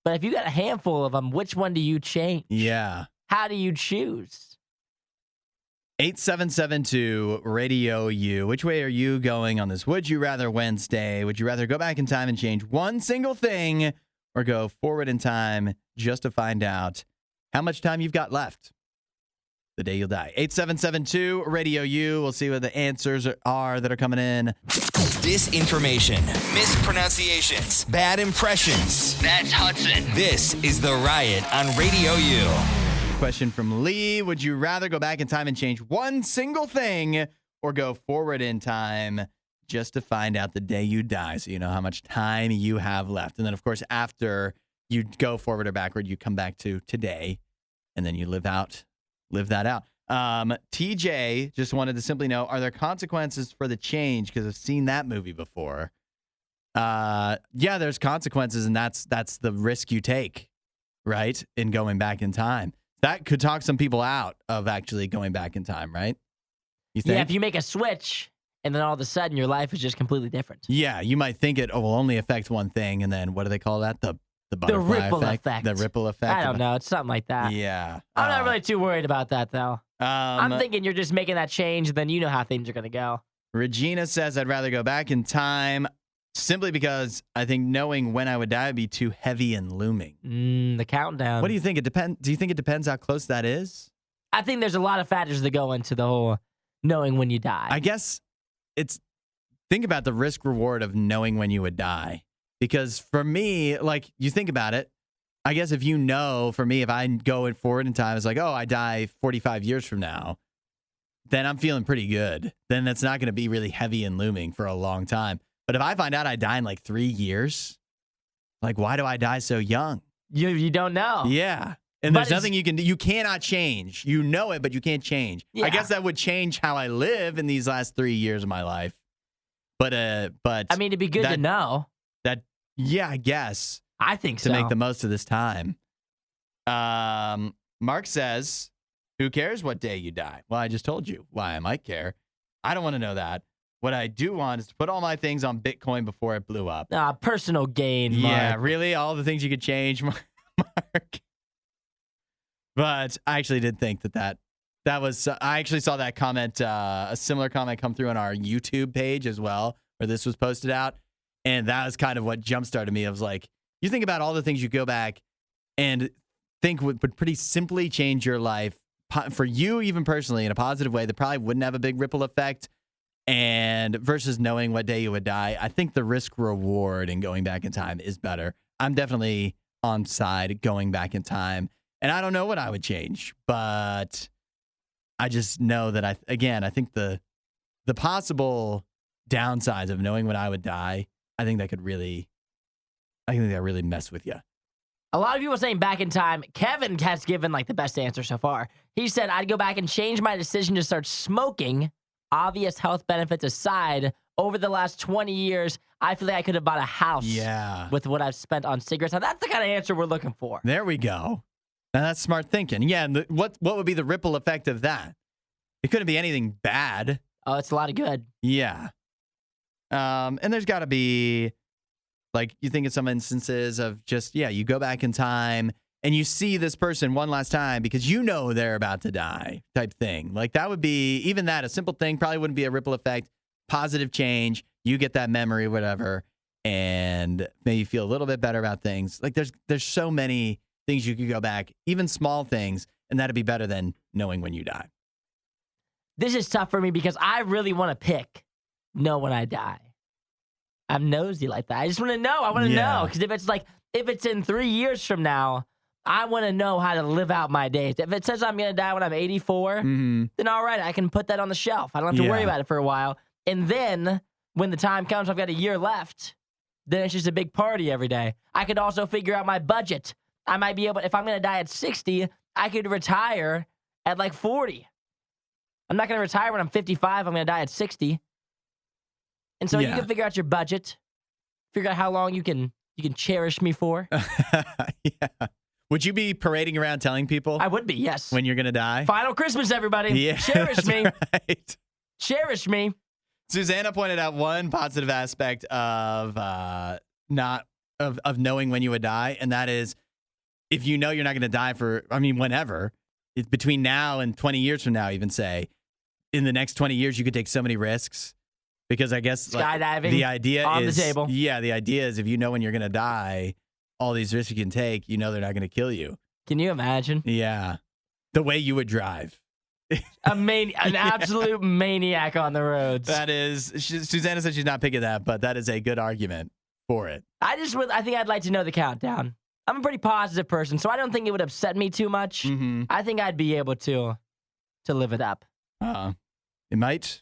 But if you got a handful of them, which one do you change? Yeah. How do you choose? 8772 Radio U. Which way are you going on this Would You Rather Wednesday? Would you rather go back in time and change one single thing or go forward in time just to find out how much time you've got left the day you'll die? 8772 Radio U. We'll see what the answers are that are coming in. Disinformation, mispronunciations, bad impressions. That's Hudson. This is The Riot on Radio U. Question from Lee. Would you rather go back in time and change one single thing or go forward in time just to find out the day you die so you know how much time you have left? And then, of course, after you go forward or backward, you come back to today and then you live that out. TJ just wanted to simply know, are there consequences for the change? Because I've seen that movie before. Yeah, there's consequences, and that's the risk you take, right, in going back in time. That could talk some people out of actually going back in time, right? You think? Yeah, if you make a switch and then all of a sudden your life is just completely different. Yeah, you might think it will only affect one thing, and then what do they call that? The butterfly ripple effect. The ripple effect. I don't know. It's something like that. Yeah. I'm not really too worried about that, though. I'm thinking you're just making that change, then you know how things are going to go. Regina says, I'd rather go back in time simply because I think knowing when I would die would be too heavy and looming. The countdown. What do you think? Do you think it depends how close that is? I think there's a lot of factors that go into the whole knowing when you die. I guess think about the risk reward of knowing when you would die. Because for me, like, you think about it, I guess if you know, for me, if I go forward in time, it's like, oh, I die 45 years from now, then I'm feeling pretty good. Then that's not going to be really heavy and looming for a long time. But if I find out I die in like 3 years, like, why do I die so young? You don't know. Yeah. And there's nothing you can do. You cannot change. You know it, but you can't change. Yeah. I guess that would change how I live in these last 3 years of my life. But I mean, it'd be good to know. Yeah, I guess. I think so. To make the most of this time. Mark says, who cares what day you die? Well, I just told you why I might care. I don't want to know that. What I do want is to put all my things on Bitcoin before it blew up. Personal gain, Mark. Yeah, really? All the things you could change, Mark? But I actually did think that was, I actually saw that comment, a similar comment come through on our YouTube page as well, where this was posted out. And that was kind of what jump-started me. I was like, you think about all the things you go back and think would pretty simply change your life for you, even personally, in a positive way that probably wouldn't have a big ripple effect. And versus knowing what day you would die, I think the risk reward in going back in time is better. I'm definitely on side going back in time. And I don't know what I would change, but I just know that I think the possible downsides of knowing when I would die, I think that really mess with you. A lot of people saying back in time. Kevin has given like the best answer so far. He said, I'd go back and change my decision to start smoking. Obvious health benefits aside, over the last 20 years, I feel like I could have bought a house with what I've spent on cigarettes. Now, that's the kind of answer we're looking for. There we go. Now, that's smart thinking. Yeah, and what would be the ripple effect of that? It couldn't be anything bad. Oh, it's a lot of good. Yeah. And there's got to be, like, you think of some instances of just, you go back in time and you see this person one last time because you know they're about to die type thing. Like, that would be, even that, a simple thing, probably wouldn't be a ripple effect, positive change. You get that memory, whatever, and maybe feel a little bit better about things. Like, there's so many things you could go back, even small things, and that'd be better than knowing when you die. This is tough for me because I really want to pick know when I die. I'm nosy like that. I just want to know. I want to know. Because if it's in 3 years from now, I want to know how to live out my days. If it says I'm going to die when I'm 84, then all right, I can put that on the shelf. I don't have to worry about it for a while. And then when the time comes, I've got a year left, then it's just a big party every day. I could also figure out my budget. I might be able, if I'm going to die at 60, I could retire at like 40. I'm not going to retire when I'm 55. I'm going to die at 60. And so you can figure out your budget, figure out how long you can cherish me for. Yeah. Would you be parading around telling people? I would be, yes. When you're going to die? Final Christmas, everybody. Yeah, Cherish me. Right. Cherish me. Susanna pointed out one positive aspect of knowing when you would die, and that is if you know you're not going to die whenever, it's between now and 20 years from now, even say, in the next 20 years, you could take so many risks. Because I guess skydiving the idea on is, the table. Yeah, the idea is if you know when you're going to die, all these risks you can take, you know they're not going to kill you. Can you imagine? Yeah. The way you would drive. An absolute maniac on the roads. That is, Susanna said she's not picking that, but that is a good argument for it. I think I'd like to know the countdown. I'm a pretty positive person, so I don't think it would upset me too much. Mm-hmm. I think I'd be able to live it up. It might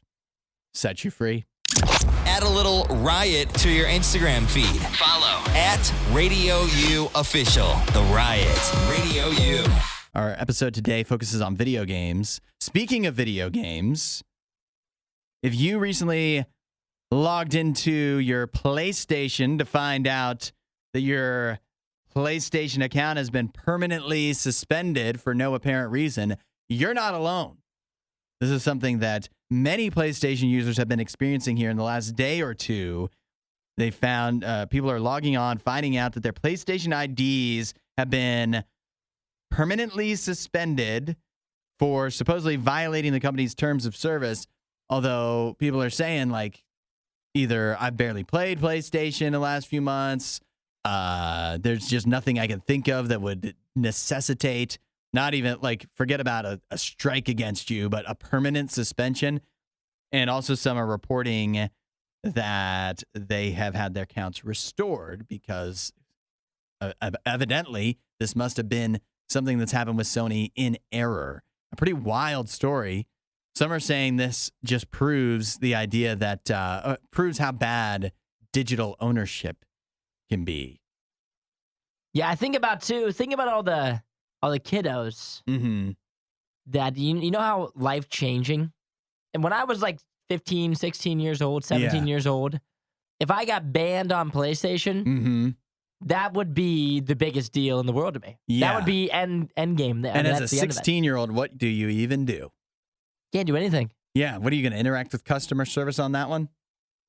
set you free. Add a little Riot to your Instagram feed. Follow @RadioU Official. The Riot. Radio U. Our episode today focuses on video games. Speaking of video games, if you recently logged into your PlayStation to find out that your PlayStation account has been permanently suspended for no apparent reason, you're not alone. This is something that many PlayStation users have been experiencing here in the last day or two. They found people are logging on, finding out that their PlayStation IDs have been permanently suspended for supposedly violating the company's terms of service. Although people are saying, like, either I've barely played PlayStation in the last few months, there's just nothing I can think of that would necessitate not even, like, forget about a strike against you, but a permanent suspension. And also some are reporting that they have had their accounts restored because evidently this must have been something that's happened with Sony in error. A pretty wild story. Some are saying this just proves the idea that proves how bad digital ownership can be. Yeah, I think about all the kiddos that you know how life changing. And when I was like 15, 16 years old, 17 years old, if I got banned on PlayStation, that would be the biggest deal in the world to me. Yeah. That would be end game there. And as a 16-year-old, what do you even do? Can't do anything. Yeah, what are you going to interact with customer service on that one?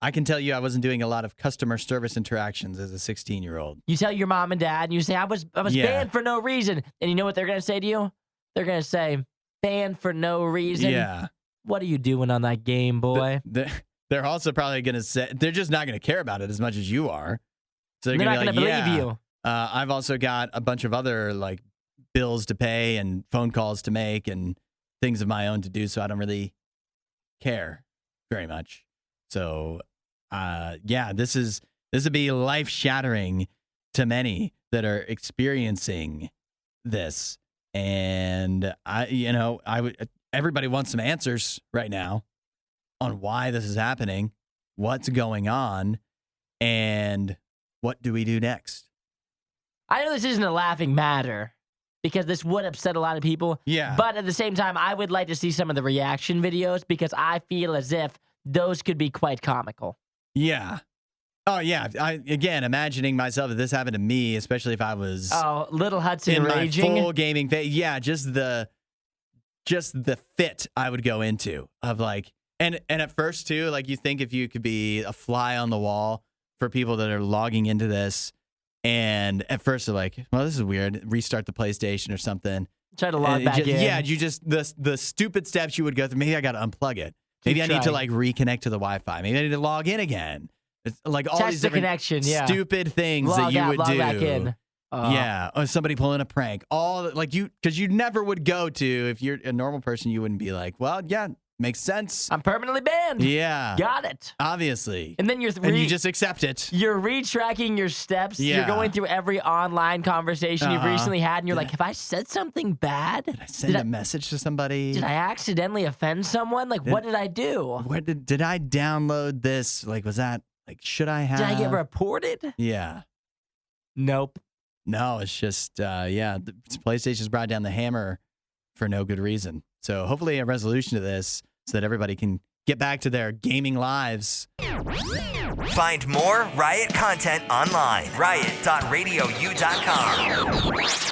I can tell you I wasn't doing a lot of customer service interactions as a 16-year-old. You tell your mom and dad, and you say, I was banned for no reason. And you know what they're going to say to you? They're going to say, banned for no reason? Yeah. What are you doing on that game, boy? They're also probably going to say, they're just not going to care about it as much as you are. So they're not going to believe you. I've also got a bunch of other like bills to pay and phone calls to make and things of my own to do, so I don't really care very much. So, this would be life-shattering to many that are experiencing this. And everybody wants some answers right now on why this is happening, what's going on, and what do we do next? I know this isn't a laughing matter because this would upset a lot of people. Yeah. But at the same time, I would like to see some of the reaction videos because I feel as if those could be quite comical. Yeah. Oh, yeah. Again, imagining myself if this happened to me, especially if I was little Hudson in raging. My full gaming phase. Yeah, just the fit I would go into of like, and at first too, like you think if you could be a fly on the wall for people that are logging into this, and at first they're like, well, this is weird. Restart the PlayStation or something. Try to log back in. Yeah, you just the stupid steps you would go through. Maybe I got to unplug it. Maybe I need to like reconnect to the Wi-Fi. Maybe I need to log in again. It's like all these different connection, stupid things log that you out, would log do. Back in. Yeah, or somebody pulling a prank. All like because you never would go to, if you're a normal person, you wouldn't be like, well, yeah, Makes sense. I'm permanently banned. Yeah. Got it. Obviously. And then you just accept it. You're retracking your steps. Yeah. You're going through every online conversation you've recently had, and you're like, have I said something bad? Did I send a message to somebody? Did I accidentally offend someone? Like, what did I do? Where did I download this? Like, was that, like, should I have? Did I get reported? Yeah. Nope. No, it's just, PlayStation's brought down the hammer for no good reason. So hopefully a resolution to this so that everybody can get back to their gaming lives. Find more Riot content online. Riot.radiou.com.